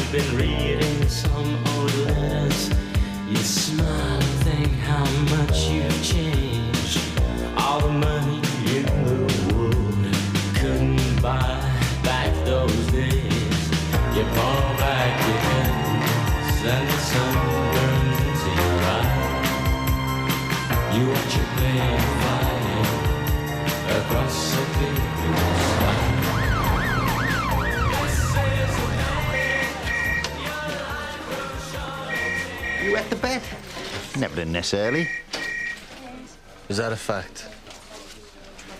you've been reading some old letters. You smile and think how much you've changed. All the money in the world couldn't buy back those days. You pull back your head and the sun burns into your eyes. You watch your plane flying across the big blue sky. You wet the bed? Never done this early. Is that a fact?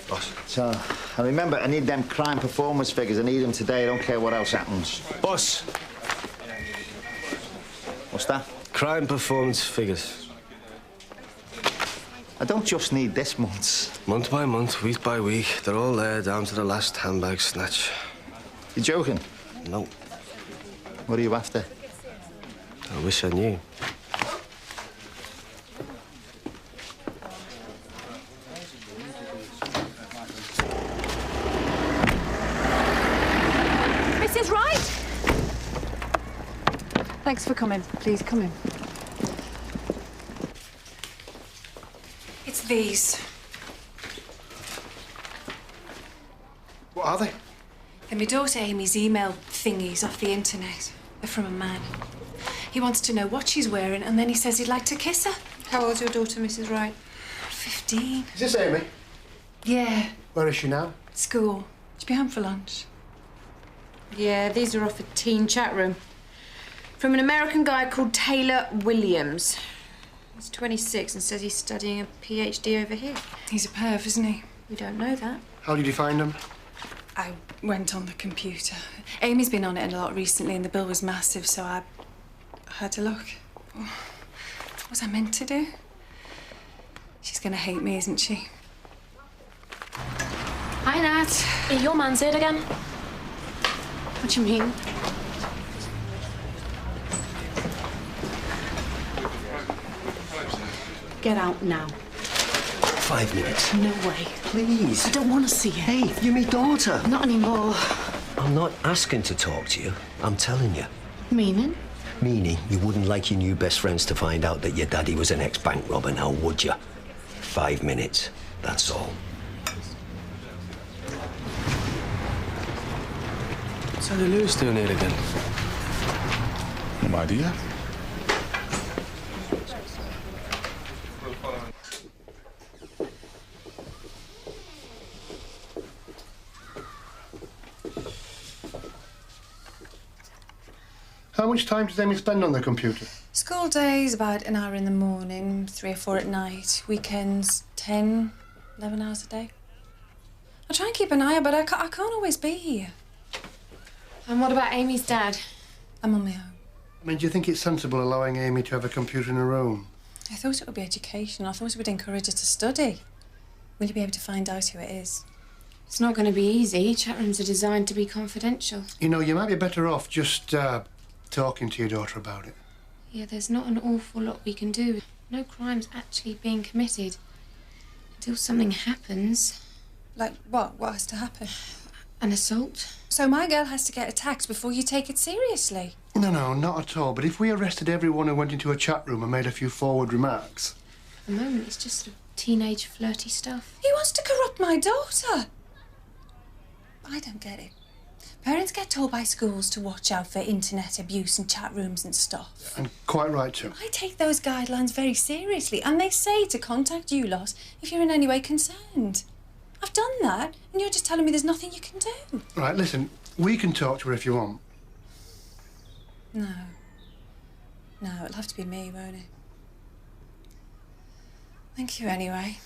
Boss. So, I remember I need them crime performance figures. I need them today. I don't care what else happens. Boss. What's that? Crime performance figures. I don't just need this month's. Month by month, week by week, they're all there down to the last handbag snatch. You joking? No. What are you after? I wish I knew. Mrs. Wright! Thanks for coming. Please, come in. It's these. What are they? They're my daughter Amy's email thingies off the internet. They're from a man. He wants to know what she's wearing, and then he says he'd like to kiss her. How old's your daughter, Mrs. Wright? 15. Is this Amy? Yeah, Where is she now? school. She'll be home for lunch. Yeah, these are off a teen chat room. From an American guy called Taylor Williams. He's 26 and says he's studying a PhD over here. He's a perv, isn't he? We don't know that. How did you find them? I went on the computer. Amy's been on it a lot recently, and the bill was massive, so I had to look. What was I meant to do? She's gonna hate me, isn't she? Hi, Nat. Your man's here again. What do you mean? Get out now. 5 minutes. No way. Please. I don't want to see you. Hey, you're my daughter. Not anymore. I'm not asking to talk to you. I'm telling you. Meaning? Meaning you wouldn't like your new best friends to find out that your daddy was an ex-bank robber now, would you? 5 minutes. That's all. What's Ellie Lewis doing here again? No idea. How much time does Amy spend on the computer? School days, about an hour in the morning, 3 or 4 at night. Weekends, 10, 11 hours a day. I try and keep an eye out, but I can't always be here. And what about Amy's dad? I'm on my own. I mean, do you think it's sensible allowing Amy to have a computer in her room? I thought it would be educational. I thought it would encourage her to study. Will you be able to find out who it is? It's not going to be easy. Chat rooms are designed to be confidential. You know, you might be better off just talking to your daughter about it. Yeah, there's not an awful lot we can do. No crime's actually being committed. Until something happens. Like what? What has to happen? An assault. So my girl has to get attacked before you take it seriously? No, not at all. But if we arrested everyone who went into a chat room and made a few forward remarks... At the moment, it's just sort of teenage flirty stuff. He wants to corrupt my daughter. I don't get it. Parents get told by schools to watch out for internet abuse and chat rooms and stuff. And quite right, too. I take those guidelines very seriously, and they say to contact you lot if you're in any way concerned. I've done that, and you're just telling me there's nothing you can do. Right, listen, we can talk to her if you want. No. No, it'll have to be me, won't it? Thank you anyway.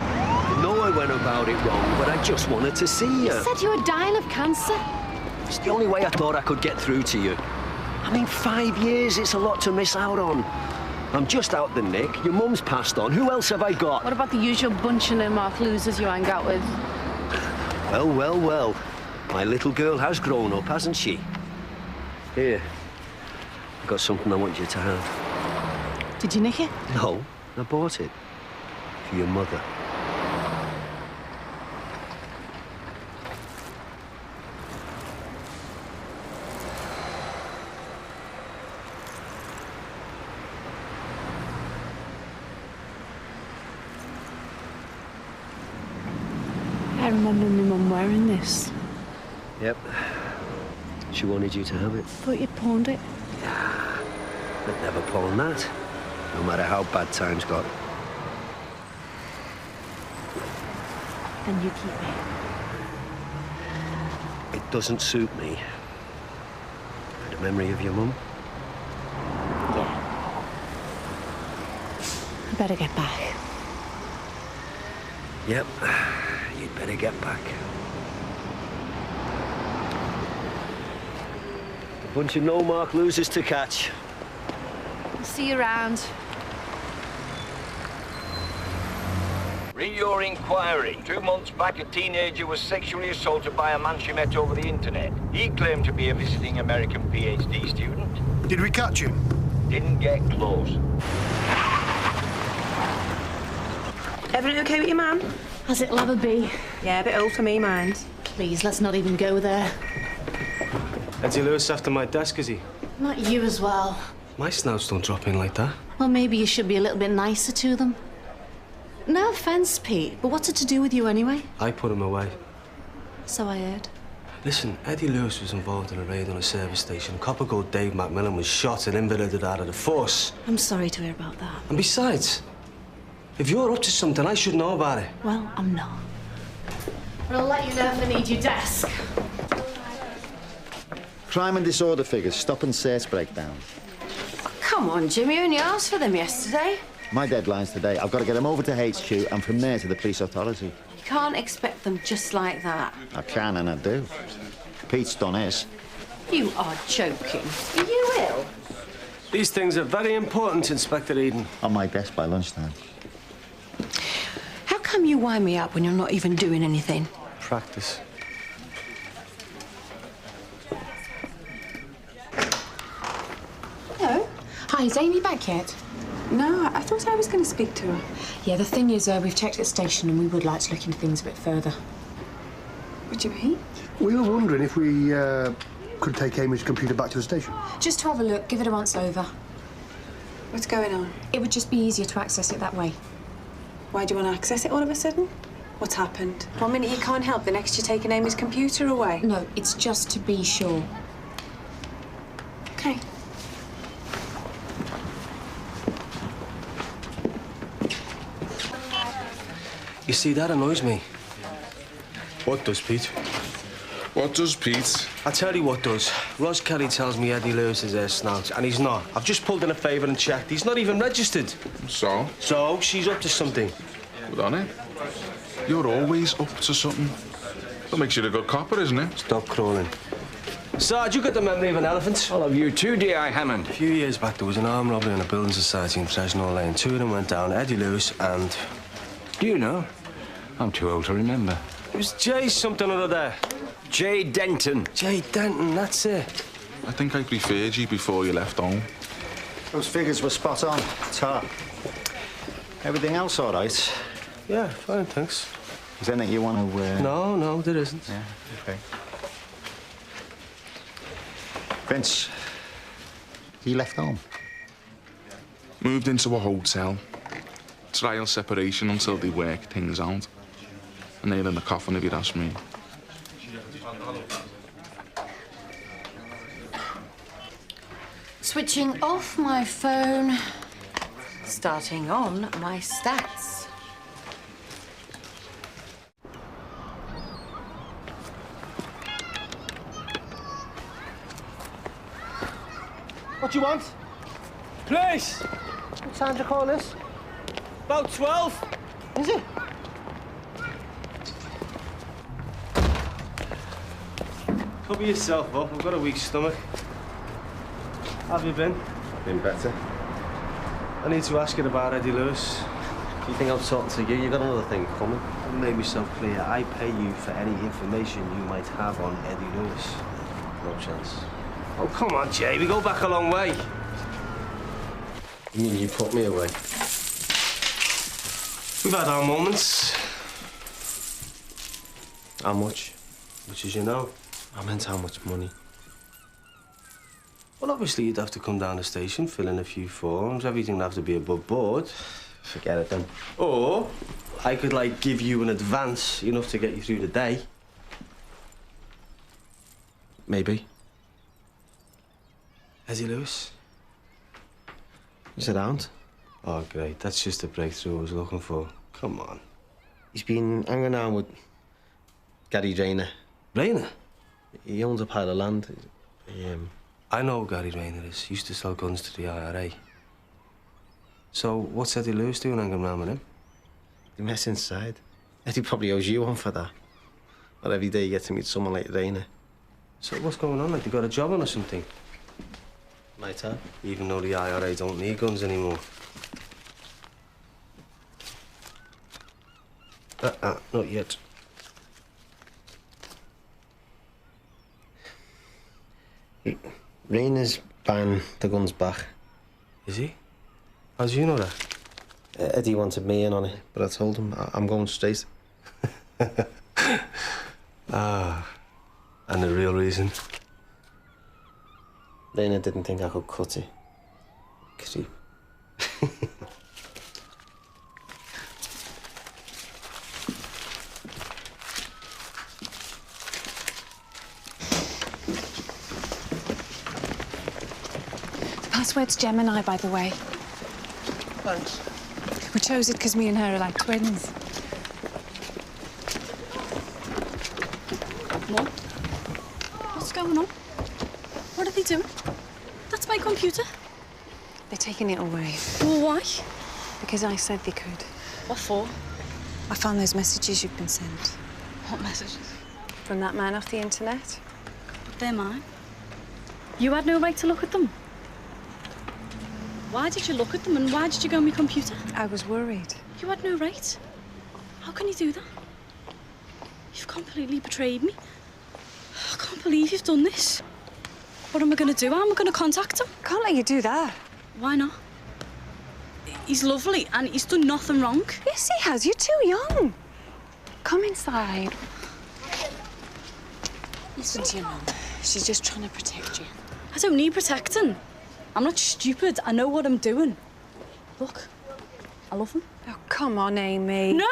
I know I went about it wrong, but I just wanted to see you. You said you were dying of cancer. It's the only way I thought I could get through to you. I mean, 5 years, it's a lot to miss out on. I'm just out the nick. Your mum's passed on. Who else have I got? What about the usual bunch of no-mark losers you hang out with? Well. My little girl has grown up, hasn't she? Here. I've got something I want you to have. Did you nick it? No, I bought it. For your mother. I remember my mum wearing this. Yep. She wanted you to have it. Thought you'd pawned it. I'd never pawn that, no matter how bad times got. Then you keep it. It doesn't suit me. The memory of your mum? Yeah. I better get back. Yep. You'd better get back. A bunch of no-mark losers to catch. I'll see you around. Read your inquiry. 2 months back, a teenager was sexually assaulted by a man she met over the internet. He claimed to be a visiting American PhD student. Did we catch him? Didn't get close. Everything okay with your man? As it'll ever be. Yeah, a bit old for me, mind. Please, let's not even go there. Eddie Lewis after my desk, is he? Not you as well. My snouts don't drop in like that. Well, maybe you should be a little bit nicer to them. No offence, Pete, but what's it to do with you anyway? I put him away. So I heard. Listen, Eddie Lewis was involved in a raid on a service station. Copper Gold Dave McMillan was shot and invalidated out of the force. I'm sorry to hear about that. And besides, if you're up to something, I should know about it. Well, I'm not. But I'll let you know if I need your desk. Crime and disorder figures, stop and search breakdown. Come on, Jimmy, you only asked for them yesterday. My deadline's today. I've got to get them over to HQ and from there to the police authority. You can't expect them just like that. I can and I do. Pete's done his. You are joking. Are you ill? These things are very important, Inspector Eden. On my desk by lunchtime. How come you wind me up when you're not even doing anything? Practice. Hello. Hi, is Amy back yet? No, I thought I was going to speak to her. Yeah, the thing is, we've checked at the station and we would like to look into things a bit further. What do you mean? We were wondering if we could take Amy's computer back to the station. Just to have a look, give it a once over. What's going on? It would just be easier to access it that way. Why do you want to access it all of a sudden? What's happened? 1 minute you can't help, the next you're taking Amy's computer away. No, it's just to be sure. Okay. You see, that annoys me. What does, Pete? What does, Pete? I tell you what does. Ros Kelly tells me Eddie Lewis is her snout, and he's not. I've just pulled in a favour and checked. He's not even registered. So? So, she's up to something. Good on it. You're always up to something. That makes you a good copper, isn't it? Stop crawling. Sarge, you got the memory of an elephant? I'll have you too, D.I. Hammond. A few years back, there was an armed robbery in a building society in Fresno Lane. 2 of them went down, Eddie Lewis and... Do you know? I'm too old to remember. It was Jay something or other. Jay Denton. Jay Denton, that's it. I think I preferred you before you left home. Those figures were spot on. Top. Everything else all right? Yeah, fine, thanks. Is there anything you want to... No, there isn't. Yeah, OK. Vince, he left home. Moved into a hotel. Trial separation until they work things out. A nail in the coffin, if you'd ask me. Switching off my phone, starting on my stats. What do you want? Place! What time do you call this? About 12. Is it? Cover yourself up. I've got a weak stomach. How have you been? Been better. I need to ask you about Eddie Lewis. Do you think I'm talking to you? You got another thing coming. I've made myself clear. I pay you for any information you might have on Eddie Lewis. No chance. Oh, come on, Jay. We go back a long way. You mean you put me away? We've had our moments. How much? Much as you know. I meant how much money? Well, obviously, you'd have to come down the station, fill in a few forms. Everything would have to be above board. Forget it, then. Or I could, like, give you an advance enough to get you through the day. Maybe. Eddie Lewis? He's around. Oh, great. That's just the breakthrough I was looking for. Come on. He's been hanging out with Gary Rayner. Rayner? He owns a pile of land. I know who Gary Rayner is. He used to sell guns to the IRA. So, what's Eddie Lewis doing hanging around with him? They mess inside. Eddie probably owes you one for that. Not every day you get to meet someone like Rayner. So what's going on? Like, they got a job on or something? Might have. Even though the IRA don't need guns anymore. Not yet. Rayner's buying the guns back. Is he? How do you know that? Eddie wanted me in on it, but I told him I'm going straight. And the real reason? Rayner didn't think I could cut it. Creep. The password's Gemini, by the way. Thanks. We chose it because me and her are like twins. Mum? What's going on? What are they doing? That's my computer. They're taking it away. Well, why? Because I said they could. What for? I found those messages you've been sent. What messages? From that man off the internet. But they're mine. You had no right to look at them. Why did you look at them and why did you go on my computer? I was worried. You had no right. How can you do that? You've completely betrayed me. I can't believe you've done this. What am I going to do? How am I going to contact him? Can't let you do that. Why not? He's lovely and he's done nothing wrong. Yes, he has. You're too young. Come inside. Listen to your mum. She's just trying to protect you. I don't need protecting. I'm not stupid. I know what I'm doing. Look, I love him. Oh, come on, Amy. No!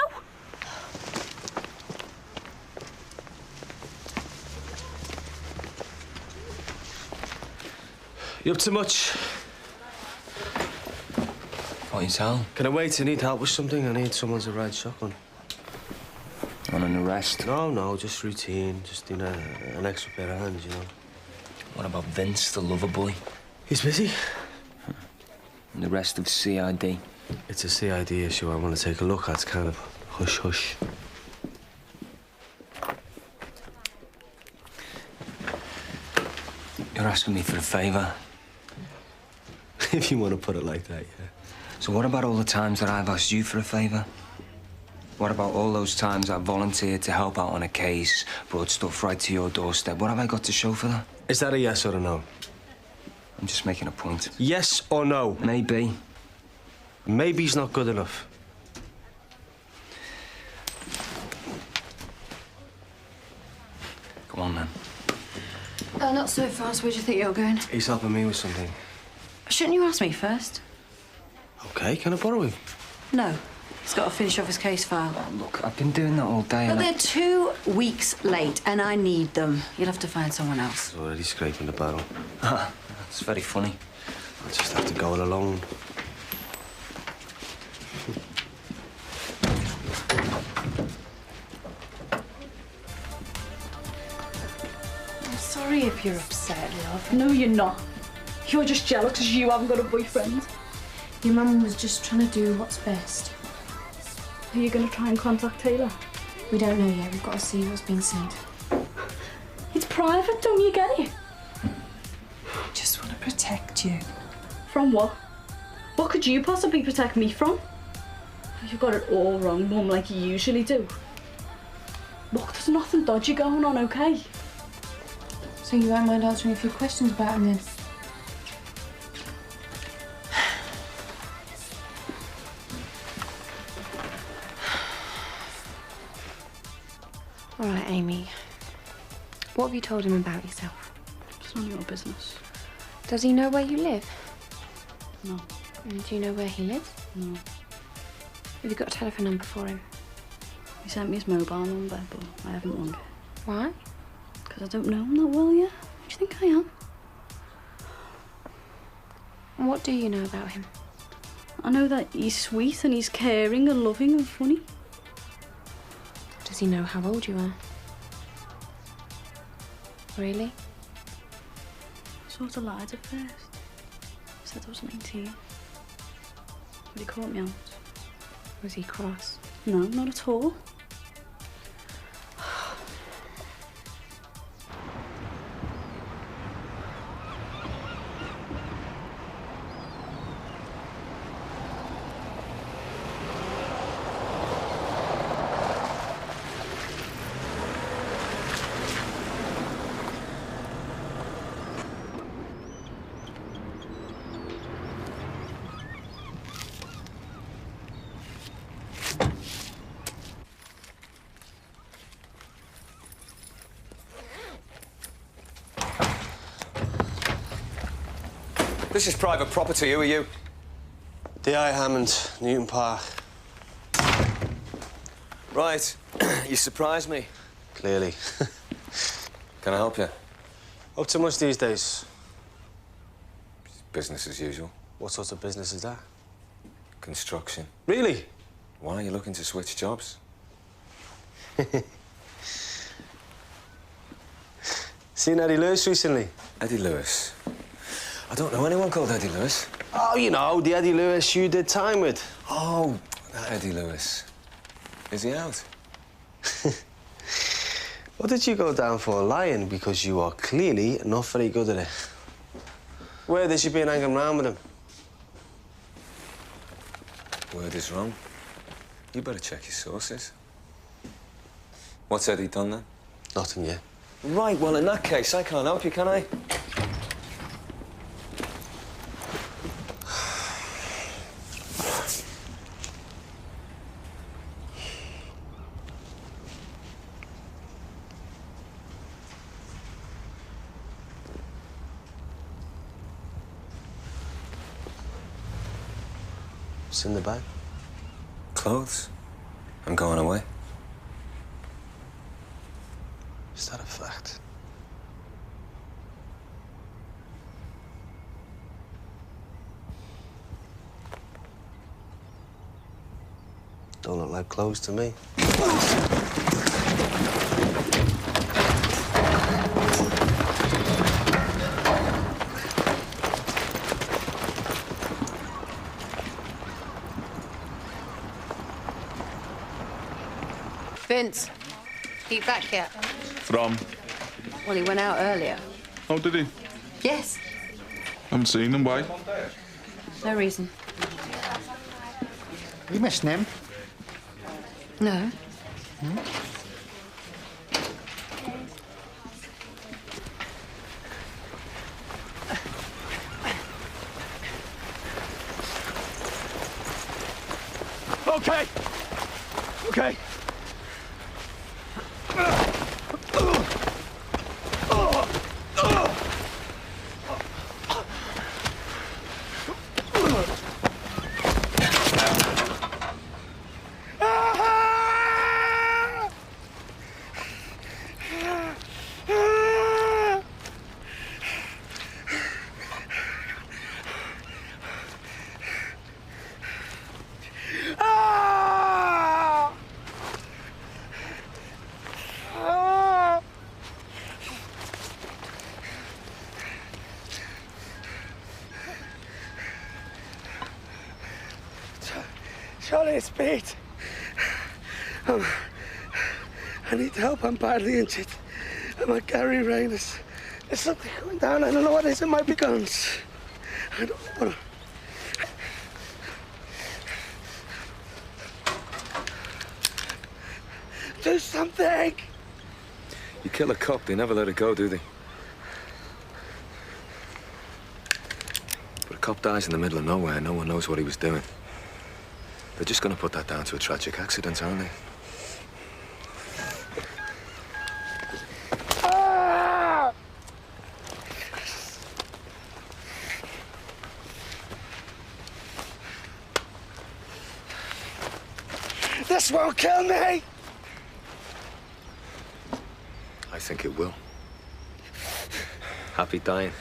You up to much? What is Al? Can I wait? I need help with something. I need someone to ride shotgun. On an arrest? No, just routine. Just, you know, an extra pair of hands, you know. What about Vince, the lover boy? He's busy. And the rest of CID? It's a CID issue I want to take a look at. It's kind of hush-hush. You're asking me for a favour? If you want to put it like that, yeah. So what about all the times that I've asked you for a favour? What about all those times I volunteered to help out on a case, brought stuff right to your doorstep? What have I got to show for that? Is that a yes or a no? I'm just making a point. Yes or no? Maybe. Maybe's not good enough. Go on, then. Not so fast. Where do you think you're going? He's helping me with something. Shouldn't you ask me first? OK, can I borrow him? No. He's got to finish off his case file. Oh, look, I've been doing that all day. But they're 2 weeks late, and I need them. You'll have to find someone else. He's already scraping the barrel. That's very funny. I'll just have to go it alone. I'm sorry if you're upset, love. No, you're not. You're just jealous because you haven't got a boyfriend. Your mum was just trying to do what's best. Are you going to try and contact Taylor? We don't know yet. We've got to see what's being sent. It's private, don't you get it? Just want to protect you. From what? What could you possibly protect me from? You've got it all wrong, Mum, like you usually do. Look, there's nothing dodgy going on, OK? So you won't mind answering a few questions about him, then? All right, Amy. What have you told him about yourself? It's none of your business. Does he know where you live? No. And do you know where he lives? No. Have you got a telephone number for him? He sent me his mobile number, but I haven't rung it. Why? Because I don't know him that well yet. What do you think I am? What do you know about him? I know that he's sweet and he's caring and loving and funny. Does he know how old you are? Really? I sort of lied at first. I said I was 19. But he caught me out. Was he cross? No, not at all. This is private property. Who are you? D.I. Hammond, Newton Park. Right. You surprised me. Clearly. Can I help you? Up to much these days? Business as usual. What sort of business is that? Construction. Really? Why are you looking to switch jobs? Seen Eddie Lewis recently? Eddie Lewis? I don't know anyone called Eddie Lewis. Oh, you know, the Eddie Lewis you did time with. Oh, that Eddie Lewis. Is he out? What did you go down for lying? Because you are clearly not very good at it. Where has she been hanging around with him? Word is wrong. You better check your sources. What's Eddie done then? Nothing yet. Right, well, in that case, I can't help you, can I? What's in the bag? Clothes. I'm going away. Is that a fact? Don't look like clothes to me. Vince, he back yet? From? Well, he went out earlier. Oh, did he? Yes. Haven't seen him, why? No reason. You missing him? No. Okay. Okay. Charlie, it's Pete. I need help. I'm badly injured. I'm at Gary Rayner's. There's something going down. I don't know what it is. It might be guns. I don't know. Do something! You kill a cop, they never let it go, do they? But a cop dies in the middle of nowhere, no one knows what he was doing. They're just gonna put that down to a tragic accident, aren't they? Ah! This won't kill me! think it will. Happy dying.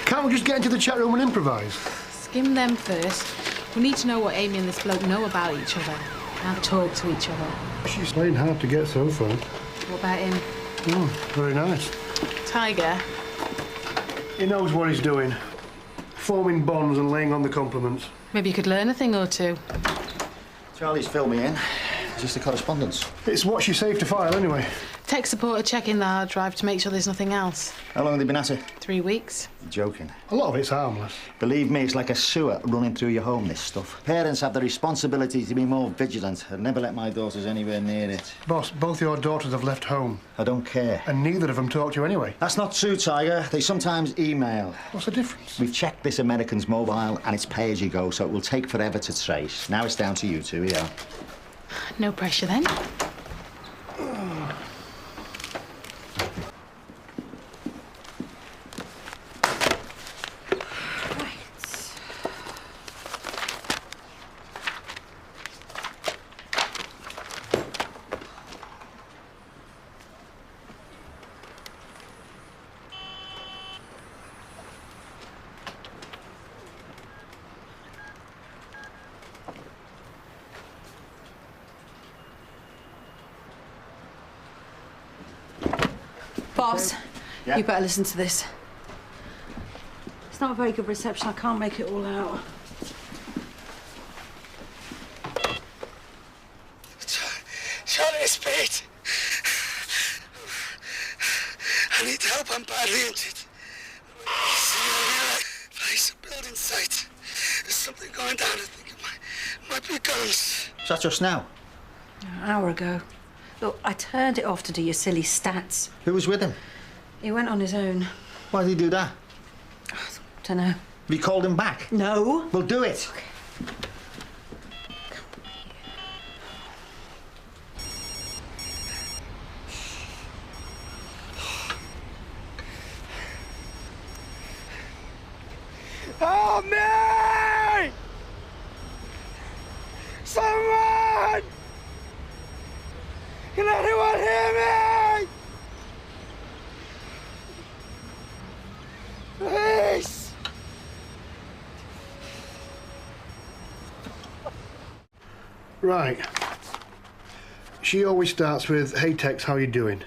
Can't we just get into the chat room and improvise? Skim them first. We need to know what Amy and this bloke know about each other. How to talk to each other. She's playing hard to get so far. What about him? Oh, very nice. Tiger? He knows what he's doing. Forming bonds and laying on the compliments. Maybe you could learn a thing or two. Charlie's filled me in. Just the correspondence. It's what she saved to file, anyway. Tech support are checking the hard drive to make sure there's nothing else. How long have they been at it? 3 weeks. You're joking. A lot of it's harmless. Believe me, it's like a sewer running through your home, this stuff. Parents have the responsibility to be more vigilant. I'd never let my daughters anywhere near it. Boss, both your daughters have left home. I don't care. And neither of them talk to you anyway. That's not true, Tiger. They sometimes email. What's the difference? We've checked this American's mobile and it's pay-as-you-go, so it will take forever to trace. Now it's down to you two, yeah. No pressure then. Bobs, Yeah? you better listen to this. It's not a very good reception. I can't make it all out. Charlie, it's Pete. I need help. I'm badly injured. Place, a building site. There's something going down. I think it might be guns. Is that just now? An hour ago. Look, I turned it off to do your silly stats. Who was with him? He went on his own. Why did he do that? Dunno. Have you called him back? No. Well, do it. Help me! Someone! Can anyone hear me? Please! Right. She always starts with, "Hey Tex, how you doing?"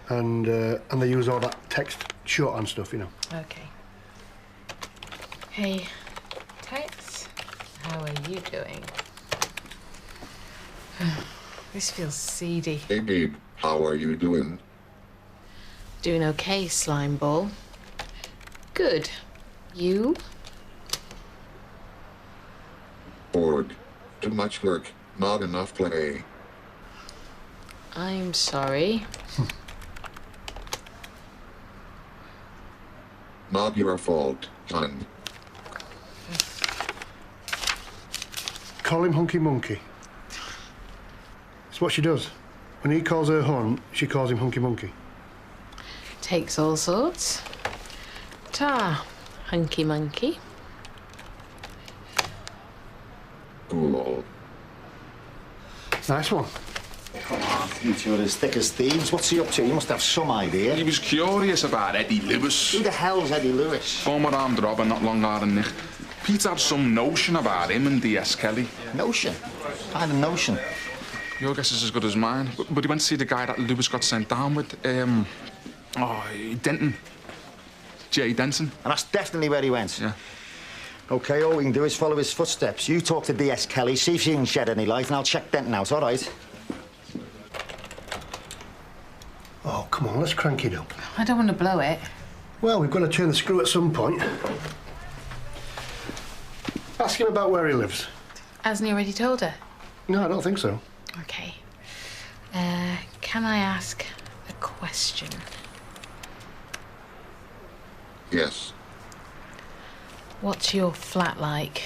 And they use all that text shorthand stuff, you know. Okay. Hey, Tex, how are you doing? This feels seedy. Hey, babe, how are you doing? Doing okay, slime ball. Good. You? Bored. Too much work, not enough play. I'm sorry. Not your fault, son. Call him Hunky Monkey. It's what she does. When he calls her Hun, she calls him Hunky Monkey. Takes all sorts. Ta, hunky monkey. Cool. Nice one. Come on, you two are as thick as thieves. What's he up to? You must have some idea. He was curious about Eddie Lewis. Who the hell's Eddie Lewis? Former armed robber not long out in Nick. Pete had some notion about him and D.S. Kelly. Notion? I had a notion. Your guess is as good as mine. But he went to see the guy that Lewis got sent down with. Denton. Jay Denton. And that's definitely where he went? Yeah. OK, all we can do is follow his footsteps. You talk to D.S. Kelly, see if she can shed any light, and I'll check Denton out, all right? Oh, come on, let's crank it up. I don't want to blow it. Well, we've got to turn the screw at some point. Ask him about where he lives. Hasn't he already told her? No, I don't think so. Okay. Can I ask a question? Yes. What's your flat like?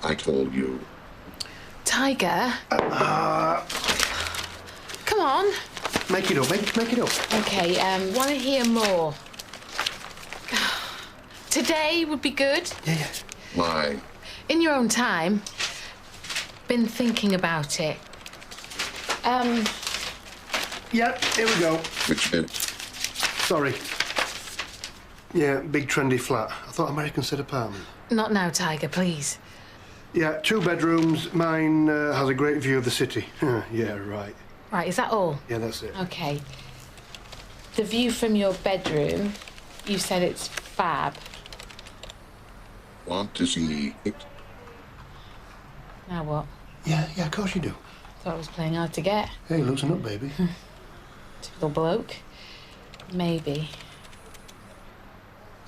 I told you. Tiger? Come on. Make it up, make it up. Okay, want to hear more. Today would be good. Yeah. Why? In your own time. Been thinking about it. Yep, here we go. Which bit? Sorry. Yeah, big trendy flat. I thought American said apartment. Not now, Tiger, please. Yeah, 2 bedrooms. Mine has a great view of the city. Yeah, right. Right, is that all? Yeah, that's it. Okay. The view from your bedroom, you said it's fab. Want to see it? Now what? Yeah, of course you do. Thought I was playing hard to get. Hey, loosen up, baby. Typical bloke. Maybe.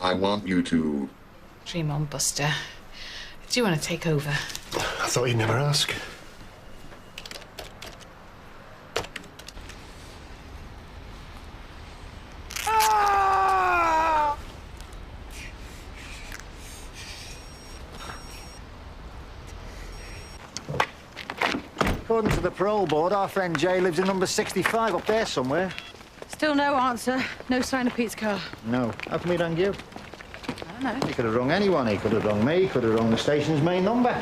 I want you to... Dream on, Buster. Do you want to take over? I thought you'd never ask. According to the parole board, our friend Jay lives in number 65 up there somewhere. Still no answer. No sign of Pete's car. No. How come he rang you? I don't know. He could have rung anyone. He could have rung me. He could have rung the station's main number.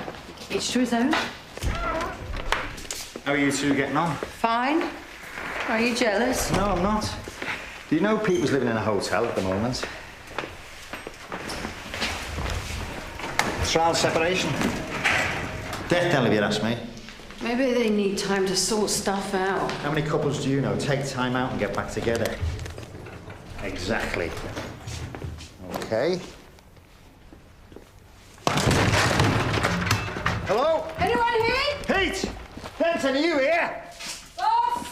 Each to his own. How are you two getting on? Fine. Are you jealous? No, I'm not. Do you know Pete was living in a hotel at the moment? Trial separation. Death penalty, if you ask me. Maybe they need time to sort stuff out. How many couples do you know take time out and get back together? Exactly. Okay. Hello? Anyone here? Pete! Benton, are you here? Boss!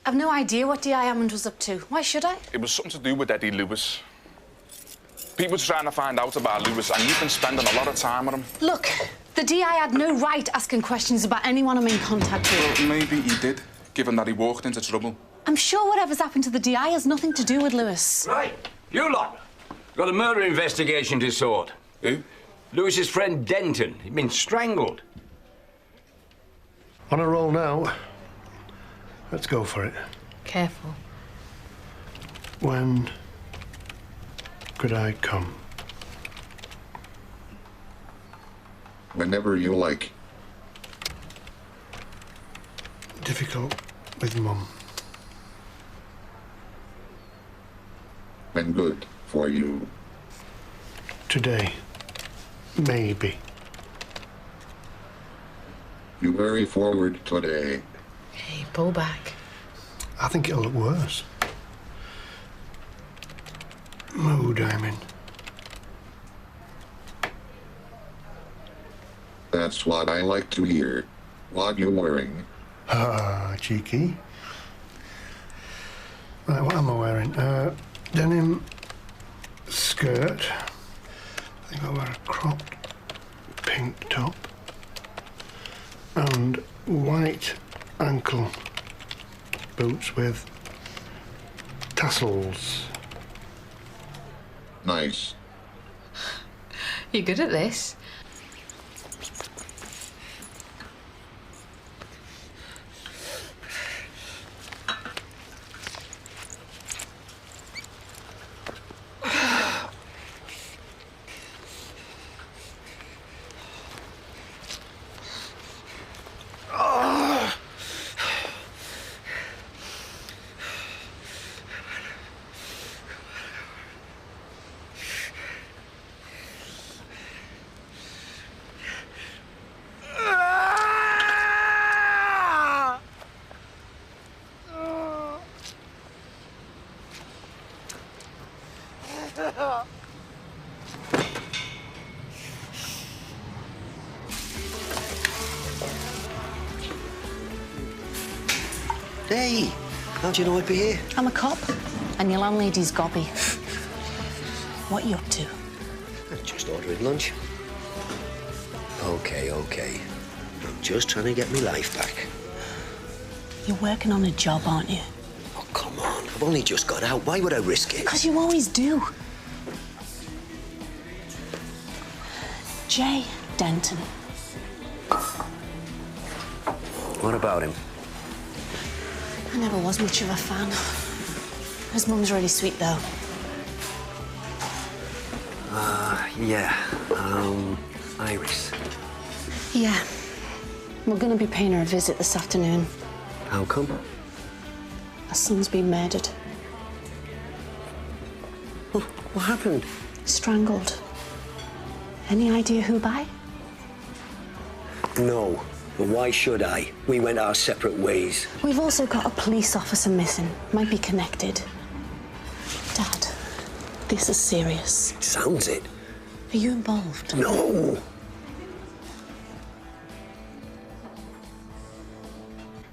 I've no idea what D.I. Hammond was up to. Why should I? It was something to do with Eddie Lewis. Pete was trying to find out about Lewis, and you've been spending a lot of time with him. Look, the D.I. had no right asking questions about anyone I'm in contact with. Well, maybe he did, given that he walked into trouble. I'm sure whatever's happened to the D.I. has nothing to do with Lewis. Right. You lot. Got a murder investigation to sort. Who? Lewis's friend Denton. He'd been strangled. On a roll now. Let's go for it. Careful. When could I come? Whenever you like. Difficult with Mum. When good for you. Today. Maybe. You hurry forward today. Hey, pull back. I think it'll look worse. Mood I'm in. That's what I like to hear. What you wearing? Ah, cheeky. Right, what am I wearing? Denim skirt. I think I'll wear a cropped pink top. And white ankle boots with tassels. Nice. You're good at this. Hey, how'd you know I'd be here? I'm a cop, and your landlady's gobby. What are you up to? I'm just ordering lunch. Okay. I'm just trying to get my life back. You're working on a job, aren't you? Oh, come on. I've only just got out. Why would I risk it? Because you always do. Jay Denton. What about him? I never was much of a fan. His mum's really sweet, though. Yeah. Iris. Yeah. We're gonna be paying her a visit this afternoon. How come? Her son's been murdered. What happened? Strangled. Any idea who by? No. But why should I? We went our separate ways. We've also got a police officer missing. Might be connected. Dad, this is serious. Sounds it. Are you involved? No.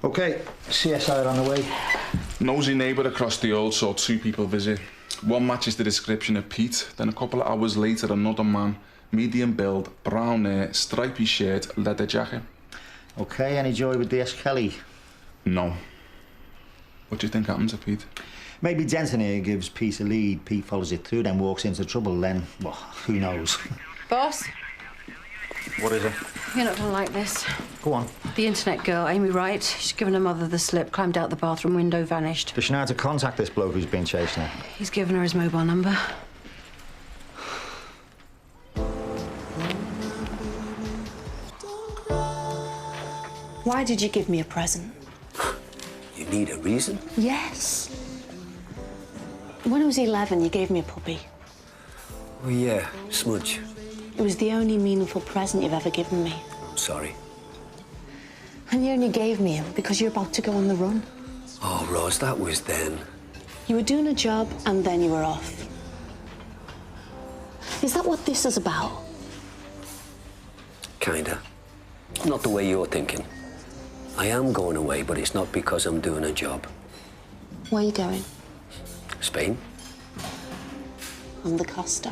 OK, CSI are on the way. Nosy neighbour across the old saw 2 people visit. One matches the description of Pete, then a couple of hours later another man, medium build, brown hair, stripy shirt, leather jacket. OK, any joy with D.S. Kelly? No. What do you think happened to Pete? Maybe Denton here gives Pete a lead, Pete follows it through, then walks into trouble, then, well, who knows? Boss, What is it? you're not gonna like this. Go on. The internet girl, Amy Wright, she's given her mother the slip, climbed out the bathroom window, vanished. Does she know how to contact this bloke who's been chasing her? He's given her his mobile number. Why did you give me a present? You need a reason? Yes. When I was 11, you gave me a puppy. Oh, yeah, Smudge. It was the only meaningful present you've ever given me. I'm sorry. And you only gave me him because you're about to go on the run. Oh, Ros, that was then. You were doing a job and then you were off. Is that what this is about? Kinda. Not the way you're thinking. I am going away, but it's not because I'm doing a job. Where are you going? Spain? On the Costa?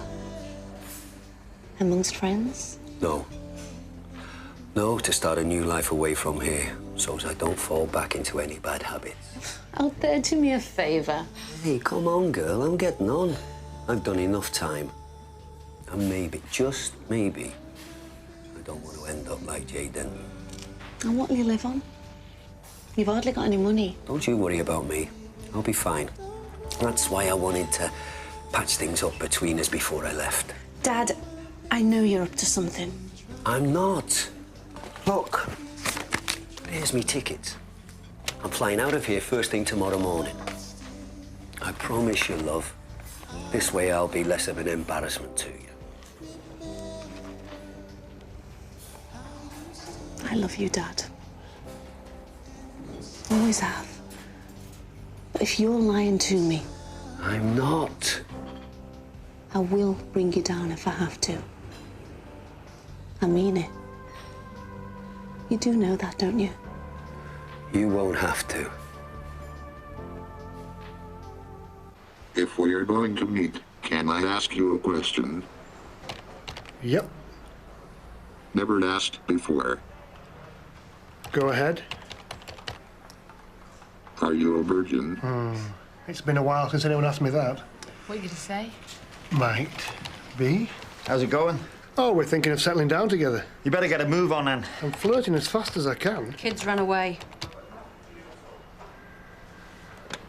Amongst friends? No. No, to start a new life away from here, so as I don't fall back into any bad habits. Out there, do me a favour. Hey, come on, girl, I'm getting on. I've done enough time. And maybe, just maybe, I don't want to end up like Jay Denton. And what will you live on? You've hardly got any money. Don't you worry about me. I'll be fine. That's why I wanted to patch things up between us before I left. Dad, I know you're up to something. I'm not. Look, here's me ticket. I'm flying out of here first thing tomorrow morning. I promise you, love. This way I'll be less of an embarrassment to you. I love you, Dad. Always have. But if you're lying to me... I'm not. I will bring you down if I have to. I mean it. You do know that, don't you? You won't have to. If we are going to meet, can I ask you a question? Yep. Never asked before. Go ahead. Are you a virgin? It's been a while since anyone asked me that. What are you going to say? Might be. How's it going? Oh, we're thinking of settling down together. You better get a move on, then. I'm flirting as fast as I can. Kids ran away.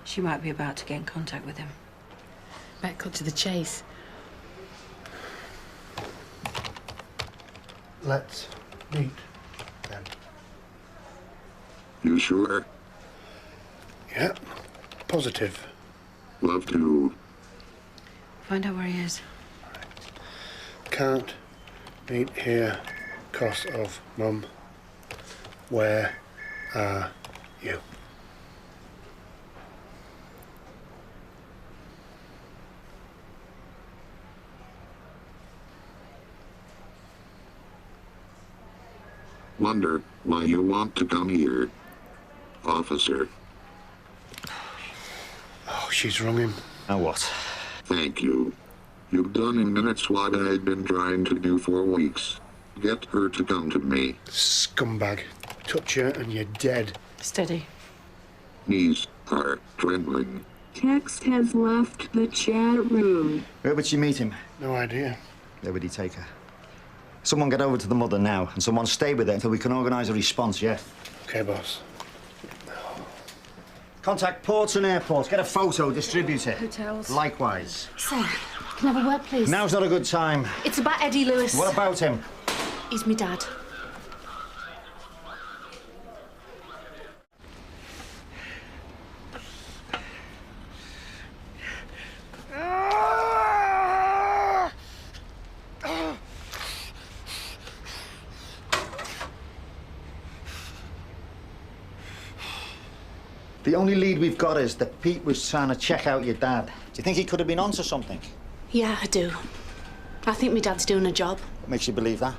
She might be about to get in contact with him. Better cut to the chase. Let's meet, then. You sure? Yeah, positive. Love to. Find out where he is. Can't meet here 'cause of Mum. Where are you? Wonder why you want to come here, officer. Oh, she's rung him. Now what? Thank you. You've done in minutes what I've been trying to do for weeks. Get her to come to me. Scumbag. Touch her and you're dead. Steady. Knees are trembling. Text has left the chat room. Where would she meet him? No idea. Where would he take her? Someone get over to the mother now, and someone stay with her until we can organise a response, yeah? OK, boss. Contact ports and airports. Get a photo, distribute it. Hotels. Likewise. Say, can I have a word, please? Now's not a good time. It's about Eddie Lewis. What about him? He's me dad. The only lead we've got is that Pete was trying to check out your dad. Do you think he could have been onto something? Yeah, I do. I think my dad's doing a job. What makes you believe that?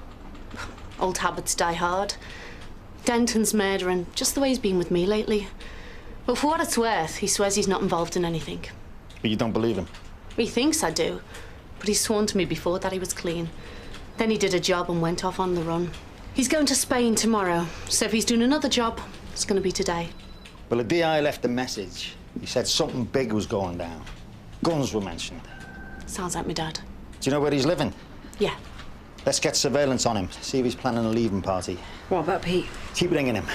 Old habits die hard. Denton's murdering, just the way he's been with me lately. But for what it's worth, he swears he's not involved in anything. But you don't believe him? He thinks I do, but he's sworn to me before that he was clean. Then he did a job and went off on the run. He's going to Spain tomorrow, so if he's doing another job, it's going to be today. Well, the DI left a message. He said something big was going down. Guns were mentioned. Sounds like my dad. Do you know where he's living? Yeah. Let's get surveillance on him, see if he's planning a leaving party. What about Pete? Keep ringing him.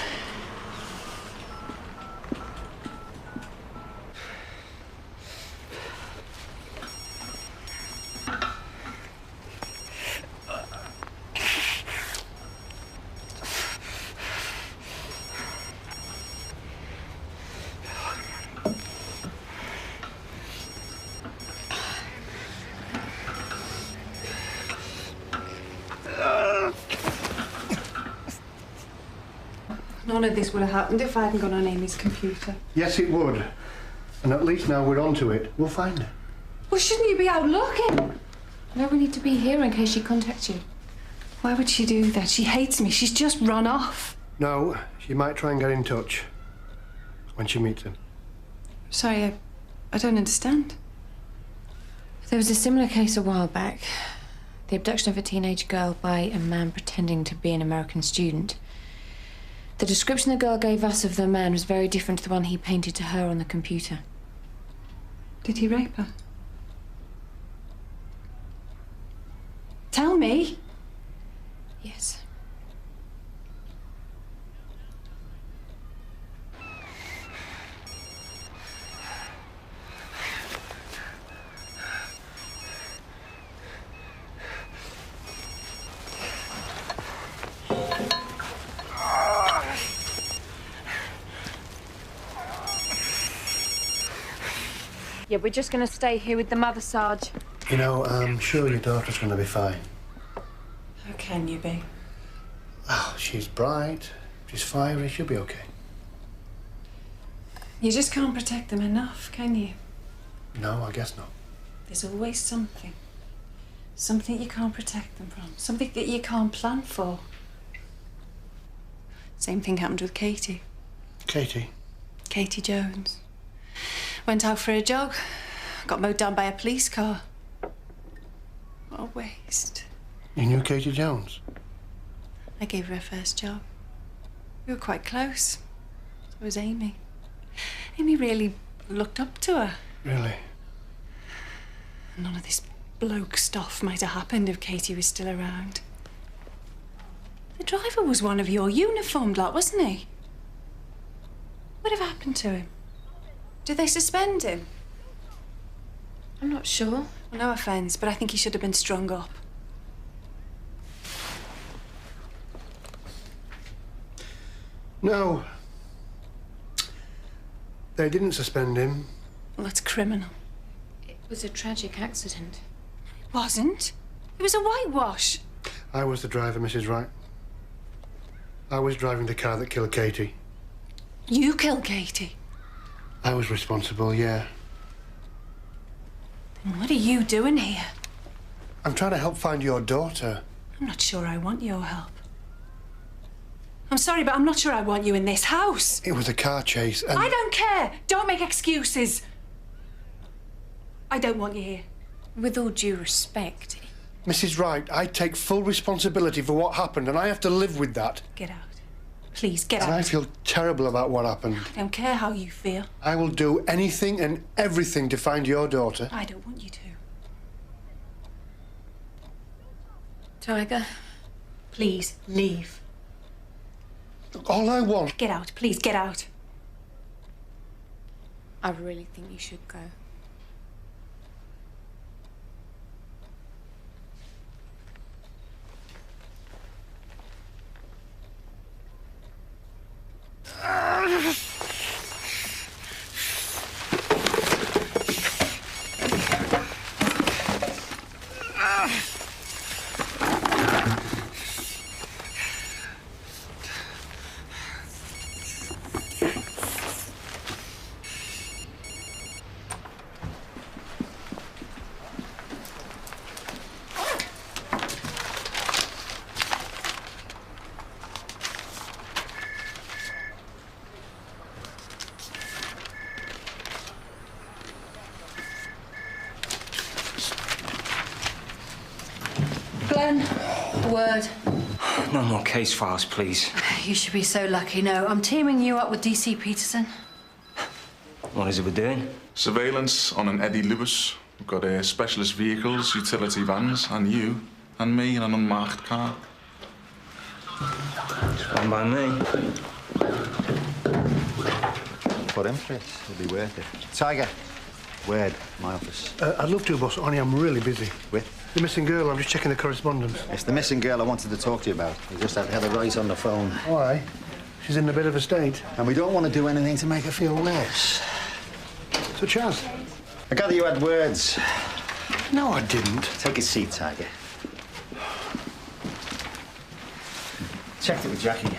None of this would have happened if I hadn't gone on Amy's computer. Yes, it would. And at least now we're onto it, we'll find her. Well, shouldn't you be out looking? No, we need to be here in case she contacts you. Why would she do that? She hates me. She's just run off. No, she might try and get in touch when she meets him. Sorry, I don't understand. There was a similar case a while back. The abduction of a teenage girl by a man pretending to be an American student. The description the girl gave us of the man was very different to the one he painted to her on the computer. Did he rape her? Tell me. Yes. Yeah, we're just going to stay here with the mother, Sarge. You know, I'm sure your daughter's going to be fine. How can you be? Oh, she's bright, she's fiery, she'll be okay. You just can't protect them enough, can you? No, I guess not. There's always something. Something you can't protect them from. Something that you can't plan for. Same thing happened with Katie. Katie? Katie Jones. Went out for a jog. Got mowed down by a police car. What a waste. You knew Katie Jones? I gave her her first job. We were quite close. So was Amy. Amy really looked up to her. Really? None of this bloke stuff might have happened if Katie was still around. The driver was one of your uniformed lot, wasn't he? What have happened to him? Did they suspend him? I'm not sure. Well, no offence, but I think he should have been strung up. No. They didn't suspend him. Well, that's criminal. It was a tragic accident. It wasn't. It was a whitewash. I was the driver, Mrs. Wright. I was driving the car that killed Katie. You killed Katie? I was responsible, yeah. Then what are you doing here? I'm trying to help find your daughter. I'm not sure I want your help. I'm sorry, but I'm not sure I want you in this house. It was a car chase and... I don't care. Don't make excuses. I don't want you here. With all due respect. Mrs. Wright, I take full responsibility for what happened and I have to live with that. Get out. Please, get And out. I feel terrible about what happened. I don't care how you feel. I will do anything and everything to find your daughter. I don't want you to. Tiger, please, leave. All I want... Get out, please, get out. I really think you should go. Glenn, a word. No more case files, please. You should be so lucky. No, I'm teaming you up with DC Peterson. What is it we're doing? Surveillance on an Eddie Lewis. We've got specialist vehicles, utility vans, and you, and me in an unmarked car. It's fine by me. Put him for it. It'll be worth it. Tiger, Word, my office. I'd love to, boss, only I'm really busy. With? The missing girl. I'm just checking the correspondence. It's the missing girl I wanted to talk to you about. We just had Heather Wright on the phone. Why? She's in a bit of a state. And we don't want to do anything to make her feel worse. So, Chaz? I gather you had words. No, I didn't. Take a seat, Tiger. Checked it with Jackie.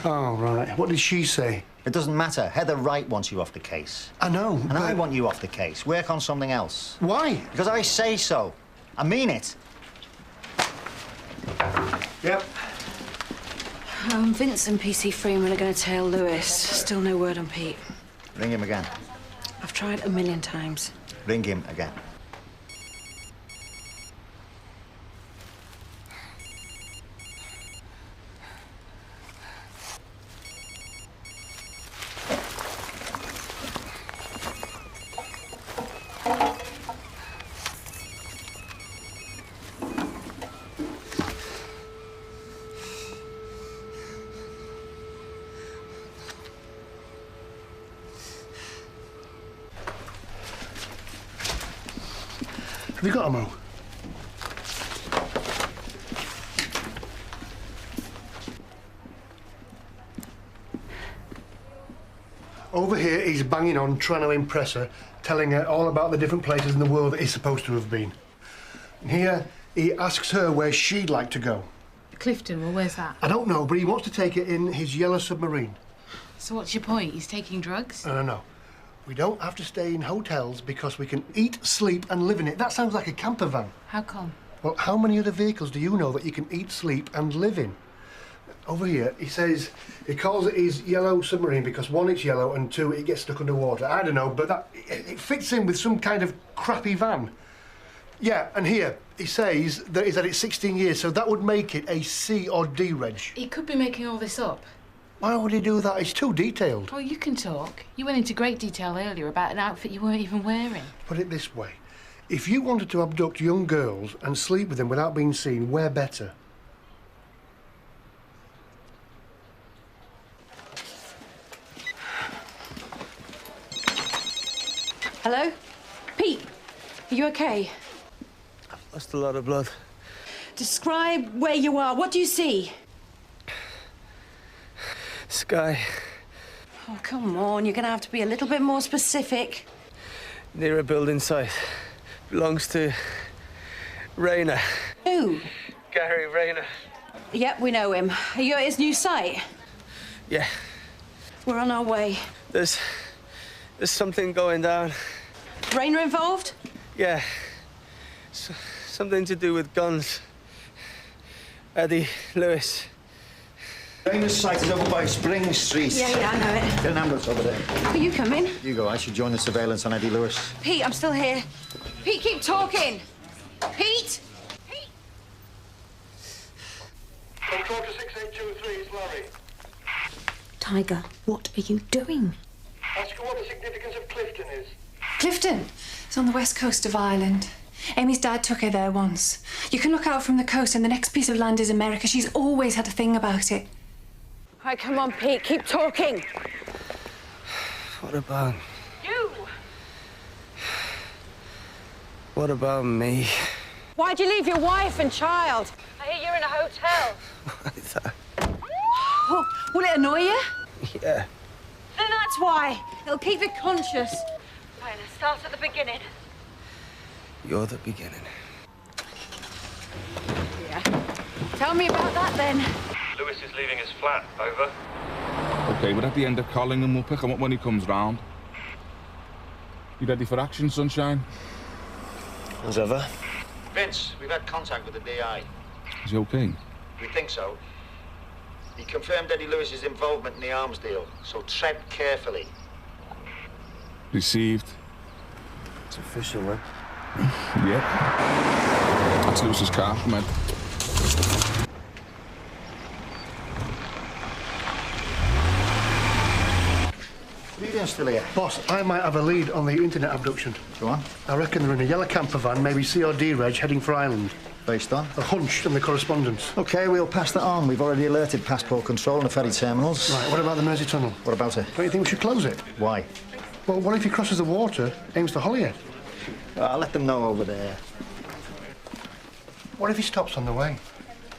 Oh, right. What did she say? It doesn't matter. Heather Wright wants you off the case. I know, And but... I want you off the case. Work on something else. Why? Because I say so. I mean it. Yep. Vince and PC Freeman are going to tail Lewis. Still no word on Pete. Ring him again. I've tried a million times. Ring him again. Have you got a mo? Over here, he's banging on, trying to impress her, telling her all about the different places in the world that he's supposed to have been. And here, he asks her where she'd like to go. Clifton, well, where's that? I don't know, but he wants to take her in his yellow submarine. So what's your point? He's taking drugs? No. We don't have to stay in hotels because we can eat, sleep and live in it. That sounds like a camper van. How come? Well, how many other vehicles do you know that you can eat, sleep and live in? Over here, he says he calls it his yellow submarine because one, it's yellow, and two, it gets stuck underwater. I don't know, but it fits in with some kind of crappy van. Yeah, and here, he says that he's had it 16 years, so that would make it a C or D reg. He could be making all this up. Why would he do that? It's too detailed. Well, you can talk. You went into great detail earlier about an outfit you weren't even wearing. Put it this way. If you wanted to abduct young girls and sleep with them without being seen, where better? Hello? Pete, are you okay? I've lost a lot of blood. Describe where you are. What do you see? Sky. Oh, come on. You're going to have to be a little bit more specific. Near a building site. Belongs to Rayner. Who? Gary Rayner. Yep, we know him. Are you at his new site? Yeah. We're on our way. There's something going down. Rayner involved? Yeah. Something to do with guns. Eddie Lewis. Rayner's site is over by Spring Street. Yeah, I know it. Get an ambulance over there. Are you coming? You go. I should join the surveillance on Eddie Lewis. Pete, I'm still here. Pete, keep talking. Pete? Control to 6823, it's Larry. Tiger, what are you doing? Ask her what the significance of Clifton is. Clifton. It's on the west coast of Ireland. Amy's dad took her there once. You can look out from the coast and the next piece of land is America. She's always had a thing about it. Right, come on, Pete, keep talking. What about... You! What about me? Why'd you leave your wife and child? I hear you're in a hotel. Oh, will it annoy you? Yeah. Then that's why. It'll keep you conscious. Right, let's start at the beginning. You're the beginning. Yeah. Tell me about that, then. Lewis is leaving his flat. Over. OK, we're at the end of Collingham. We'll pick him up when he comes round. You ready for action, Sunshine? As ever. Vince, we've had contact with the DI. Is he OK? We think so. He confirmed Eddie Lewis's involvement in the arms deal, so tread carefully. Received. It's official, man. Yep. That's Lewis's car, man. What are you doing still here? Boss, I might have a lead on the internet abduction. Go on. I reckon they're in a yellow camper van, maybe COD reg, heading for Ireland. Based on? A hunch from the correspondence. OK, we'll pass that on. We've already alerted passport control and the ferry terminals. Right, what about the Mersey Tunnel? What about it? Don't you think we should close it? Why? Well, what if he crosses the water, aims for Holyhead? I'll let them know over there. What if he stops on the way?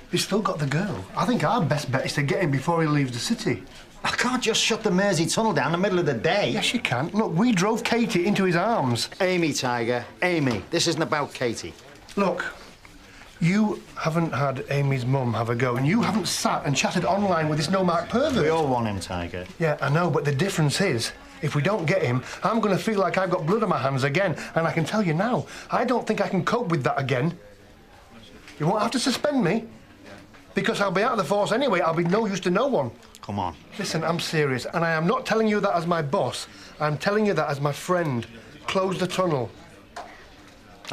He's still got the girl. I think our best bet is to get him before he leaves the city. I can't just shut the Mersey Tunnel down in the middle of the day. Yes, you can. Look, we drove Katie into his arms. Amy, Tiger. Amy. This isn't about Katie. Look, you haven't had Amy's mum have a go, and you haven't sat and chatted online with this no-mark pervert. We all want him, Tiger. Yeah, I know, but the difference is, if we don't get him, I'm going to feel like I've got blood on my hands again. And I can tell you now, I don't think I can cope with that again. You won't have to suspend me, because I'll be out of the force anyway. I'll be no use to no one. Come on. Listen, I'm serious, and I am not telling you that as my boss. I'm telling you that as my friend. Close the tunnel.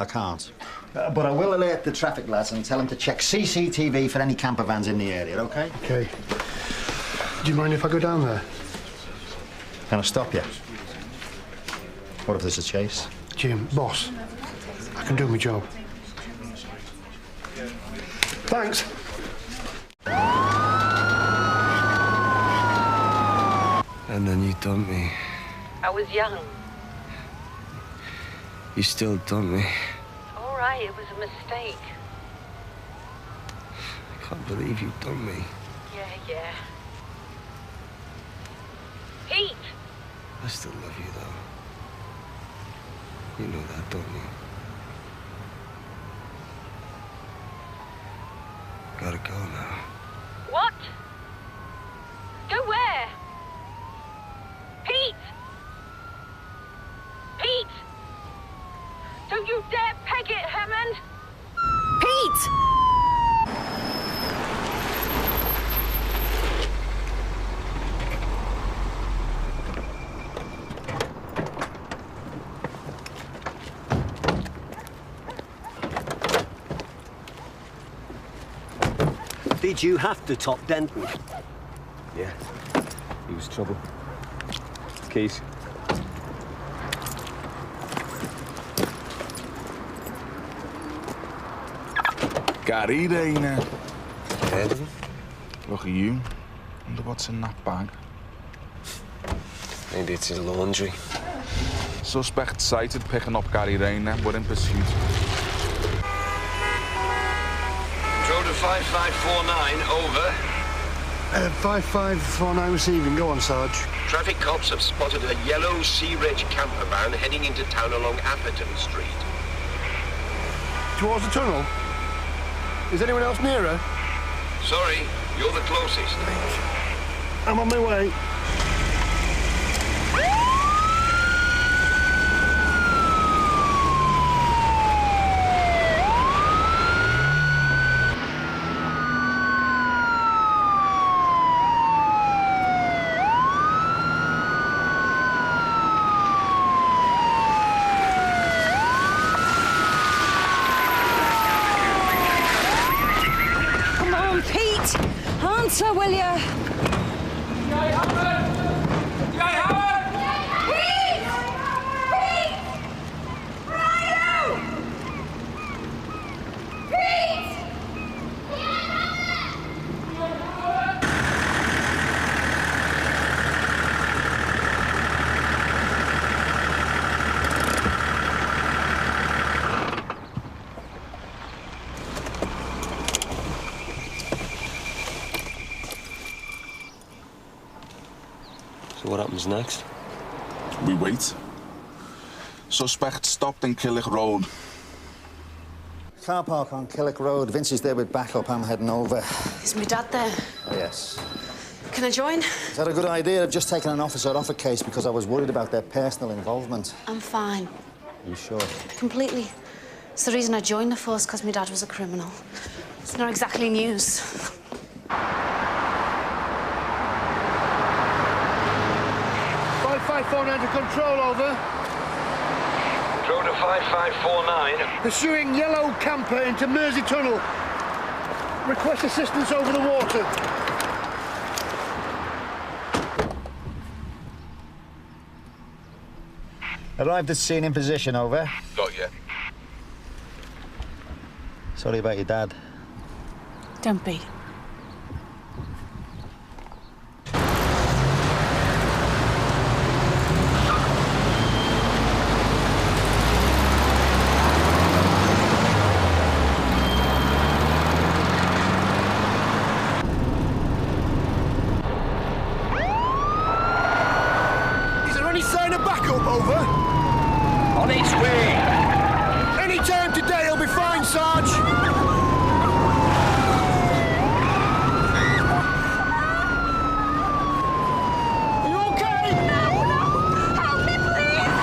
I can't. But I will alert the traffic lads and tell them to check CCTV for any camper vans in the area, OK? OK. Do you mind if I go down there? Can I stop you? What if there's a chase? Jim, boss, I can do my job. Thanks. And then you dumped me. I was young. You still dumped me. All right, it was a mistake. I can't believe you dumped me. Yeah. Pete! I still love you, though. You know that, don't you? Gotta go now. What? Go where? Pete! Pete! Don't you dare peg it, Hammond! Pete! Did you have to top Denton? Yeah. He was trouble. Keys. Gary Rayner. Heard of him? Look at you. Wonder what's in that bag. Maybe it's his laundry. Suspect sighted picking up Gary Rayner. We're in pursuit. Control to 5549, over. 5549 receiving. Go on, Sarge. Traffic cops have spotted a yellow Sea Reg camper van heading into town along Atherton Street. Towards the tunnel? Is anyone else nearer? Sorry, you're the closest. I'm on my way. Come on, Pete! Answer, will ya? So what happens next? We wait. Suspect stopped in Killick Road. Car park on Killick Road. Vince is there with backup. I'm heading over. Is my dad there? Oh, yes. Can I join? Is that a good idea? I've just taken an officer off a case because I was worried about their personal involvement. I'm fine. Are you sure? Completely. It's the reason I joined the force, because my dad was a criminal. It's not exactly news. 5549 to control, over. Control to 5549. Pursuing yellow camper into Mersey Tunnel. Request assistance over the water. Arrived at scene in position, over. Got you. Sorry about your dad. Don't be. Is there any sign of backup, over? On its way. Any time today, he'll be fine, Sarge. Are you okay? No! Help me, please!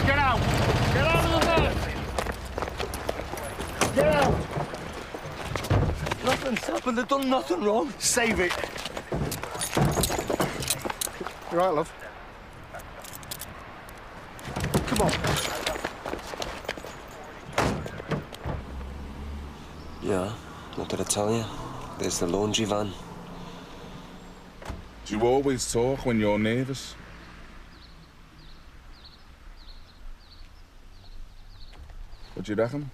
Get out! Get out of the van! Get out! Nothing's happened. They've done nothing wrong. Save it. You right, love? Come on. Yeah, what did I tell you? There's the laundry van. Do you always talk when you're nervous? What do you reckon?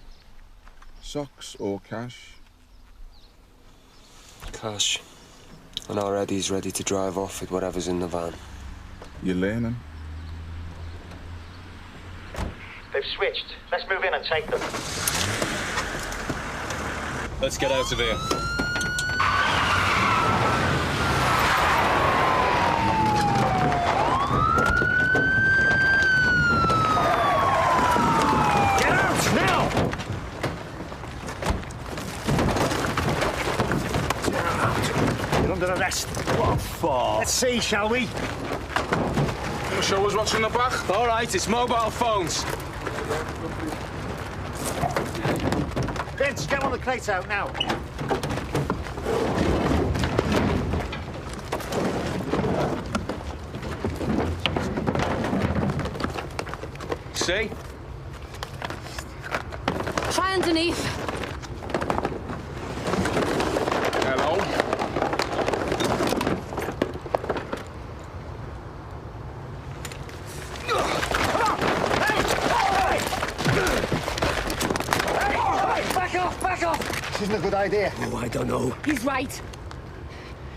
Socks or cash? Cash. And already he's ready to drive off with whatever's in the van. You're learning. They've switched. Let's move in and take them. Let's get out of here. Get out, now! You're under arrest. What for? Let's see, shall we? Gonna show us what's in the back? All right, it's mobile phones. Vince, get one of the crates out now. See? Try underneath. Hello? Back off! This isn't a good idea. Oh, I don't know. He's right.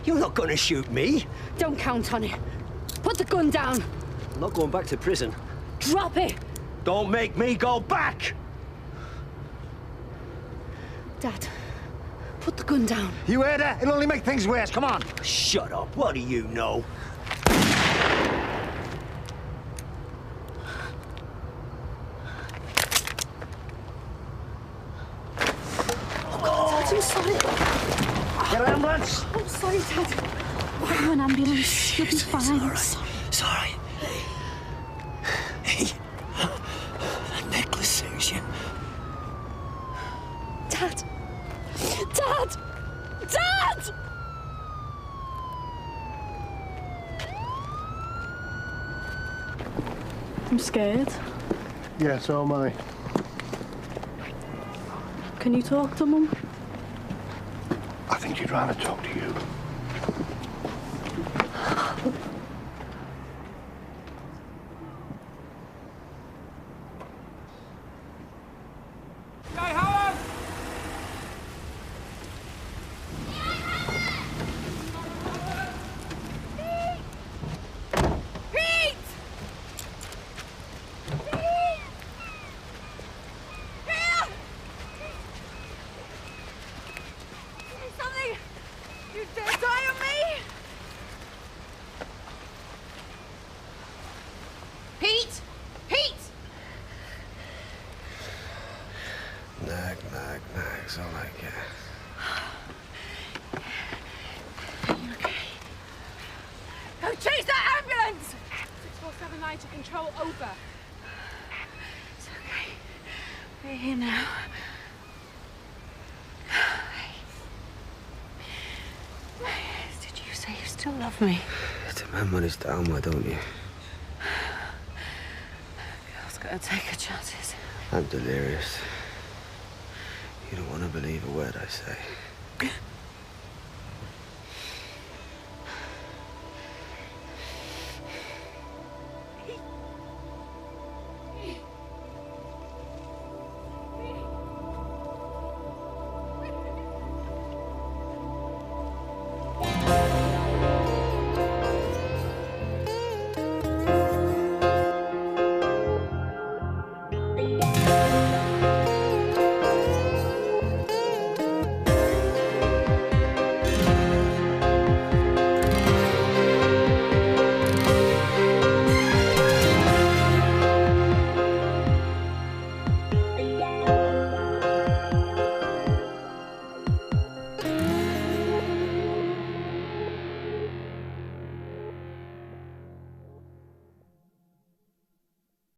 You're not gonna shoot me. Don't count on it. Put the gun down. I'm not going back to prison. Drop it. Don't make me go back! Dad, put the gun down. You heard her? It'll only make things worse. Come on. Shut up. What do you know? Dad, I'm sorry. Get an ambulance. I'm sorry, Dad. Why an ambulance? You'll be fine. All right. Sorry. Hey, that necklace suits you. Dad! Dad! Dad! I'm scared. Yeah, so am I. Can you talk to Mum? I think she'd rather talk to you. trying to control over. It's okay. We're here now. Did you say you still love me? It's a man when he's down, why don't you? Girl's gotta take her chances. I'm delirious. You don't want to believe a word I say.